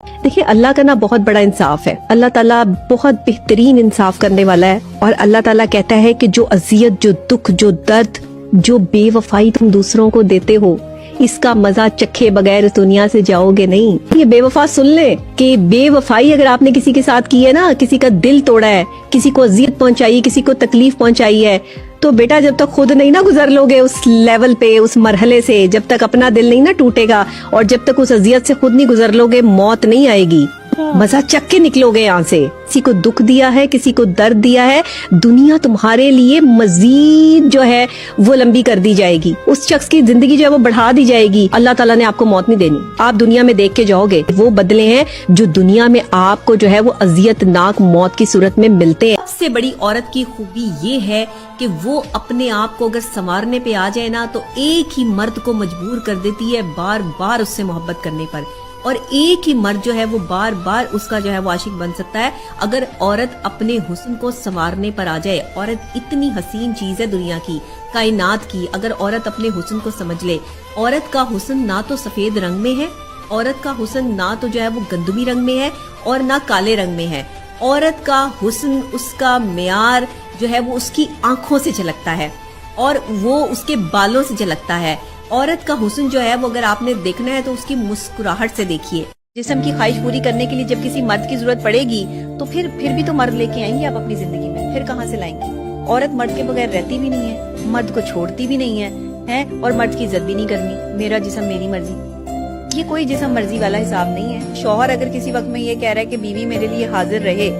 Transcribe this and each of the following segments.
देखिए, अल्लाह का ना बहुत बड़ा इंसाफ है। अल्लाह ताला बहुत बेहतरीन इंसाफ करने वाला है। और अल्लाह ताला कहता है कि जो अजियत, जो दुख, जो दर्द, जो बेवफाई तुम दूसरों को देते हो, इसका मजा चखे बगैर इस दुनिया से जाओगे नहीं। ये बेवफा सुन ले कि बेवफाई अगर आपने किसी के साथ की है ना, किसी का दिल तोड़ा है, किसी को अजियत पहुंचाई, किसी को तकलीफ पहुंचाई है, तो बेटा जब तक खुद नहीं ना गुजर लोगे उस लेवल पे, उस मरहले से, जब तक अपना दिल नहीं ना टूटेगा और जब तक उस अजियत से खुद नहीं गुजर लोगे, मौत नहीं आएगी। मजा चख के निकलोगे यहाँ से। किसी को दुख दिया है, किसी को दर्द दिया है, दुनिया तुम्हारे लिए मजीद जो है वो लंबी कर दी जाएगी। उस शख्स की जिंदगी जो है वो बढ़ा दी जाएगी। अल्लाह ताला ने आपको मौत नहीं देनी। आप दुनिया में देख के जाओगे वो बदले हैं जो दुनिया में आपको जो है वो अजियतनाक मौत की सूरत में मिलते हैं। सबसे बड़ी औरत की खूबी ये है कि वो अपने आप को अगर संवारने पे आ जाए ना, तो एक ही मर्द को मजबूर कर देती है बार बार उससे मोहब्बत करने पर। और एक ही मर्द जो है वो बार बार उसका जो है वो आशिक बन सकता है अगर औरत अपने हुस्न को संवारने पर आ जाए। औरत इतनी हसीन चीज है दुनिया की, कायनात की, अगर औरत अपने हुस्न को समझ ले। औरत का हुस्न ना तो सफेद रंग में है, औरत का हुस्न ना तो जो है वो गंदमी रंग में है और ना काले रंग में है। औरत का हुस्न, उसका मेयार जो है वो उसकी आंखों से झलकता है और वो उसके बालों से झलकता है। औरत का हुस्न जो है वो अगर आपने देखना है तो उसकी मुस्कुराहट से देखिए। जिस्म की ख्वाहिश पूरी करने के लिए जब किसी मर्द की जरूरत पड़ेगी तो फिर भी तो मर्द लेके आएंगे आप अपनी जिंदगी में, फिर कहाँ से लाएंगे? औरत मर्द के बगैर रहती भी नहीं है, मर्द को छोड़ती भी नहीं है और मर्द की इज्जत भी नहीं करनी। मेरा जिस्म मेरी मर्जी, ये कोई जिस्म मर्जी वाला हिसाब नहीं है। शौहर अगर किसी वक्त में ये कह रहा है कि बीवी मेरे लिए हाजिर रहे,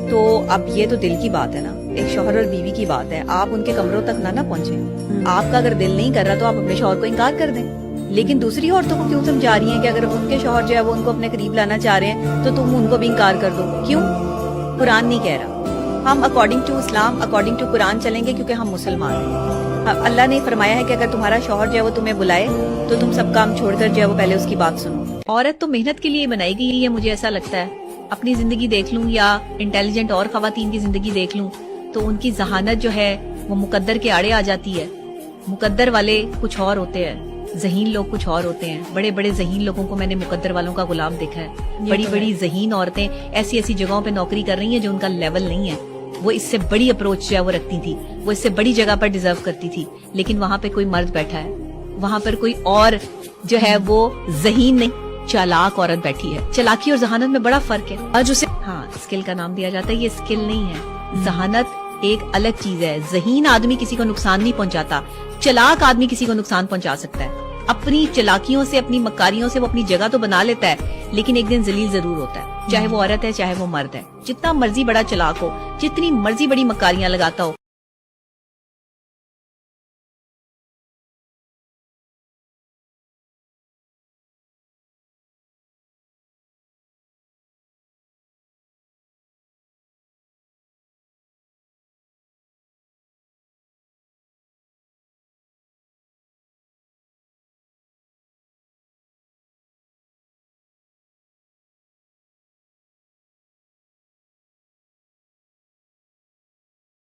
तो अब ये तो दिल की बात है ना, एक शौहर और बीवी की बात है। आप उनके कमरों तक ना पहुंचे। आपका अगर दिल नहीं कर रहा तो आप अपने शौहर को इनकार कर दें। लेकिन दूसरी औरतों को क्यों समझा रही हैं कि अगर उनके शौहर जो है वो उनको अपने करीब लाना चाह रहे हैं तो तुम उनको भी इनकार कर दो? क्यों? कुरान नहीं कह रहा। हम अकॉर्डिंग टू इस्लाम, अकॉर्डिंग टू कुरान चलेंगे क्योंकि हम मुसलमान हैं। अल्लाह ने फरमाया है कि अगर तुम्हारा शौहर जो है वो तुम्हें बुलाए तो तुम सब काम छोड़कर जो है वो पहले उसकी बात सुनो। औरत तो मेहनत के लिए बनाई गई है, मुझे ऐसा लगता है। अपनी जिंदगी देख लूं या इंटेलिजेंट और खवातीन की जिंदगी देख लूं तो उनकी जहानत जो है वो मुकद्दर के आड़े आ जाती है। मुकद्दर वाले कुछ और होते हैं, ज़हीन लोग कुछ और होते हैं। बड़े बड़े ज़हीन लोगों को मैंने मुकद्दर वालों का गुलाम देखा है। बड़ी बड़ी ज़हीन औरतें ऐसी ऐसी जगहों पे नौकरी कर रही हैं जो उनका लेवल नहीं है। वो इससे बड़ी अप्रोच जो है वो रखती थी, वो इससे बड़ी जगह पर डिजर्व करती थी, लेकिन वहाँ पे कोई मर्द बैठा है, वहाँ पर कोई और जो है वो ज़हीन नहीं, चालाक औरत बैठी है। चालाकी और जहानत में बड़ा फर्क है। आज उसे स्किल का नाम दिया जाता है, ये स्किल नहीं है। जहानत एक अलग चीज है। ज़हीन आदमी किसी को नुकसान नहीं पहुंचाता, चालाक आदमी किसी को नुकसान पहुंचा सकता है। अपनी चालाकियों से, अपनी मक्कारियों से वो अपनी जगह तो बना लेता है, लेकिन एक दिन जलील जरूर होता है, चाहे वो औरत है चाहे वो मर्द है। जितना मर्जी बड़ा चालाक हो, जितनी मर्जी बड़ी मक्कारियां लगाता हो,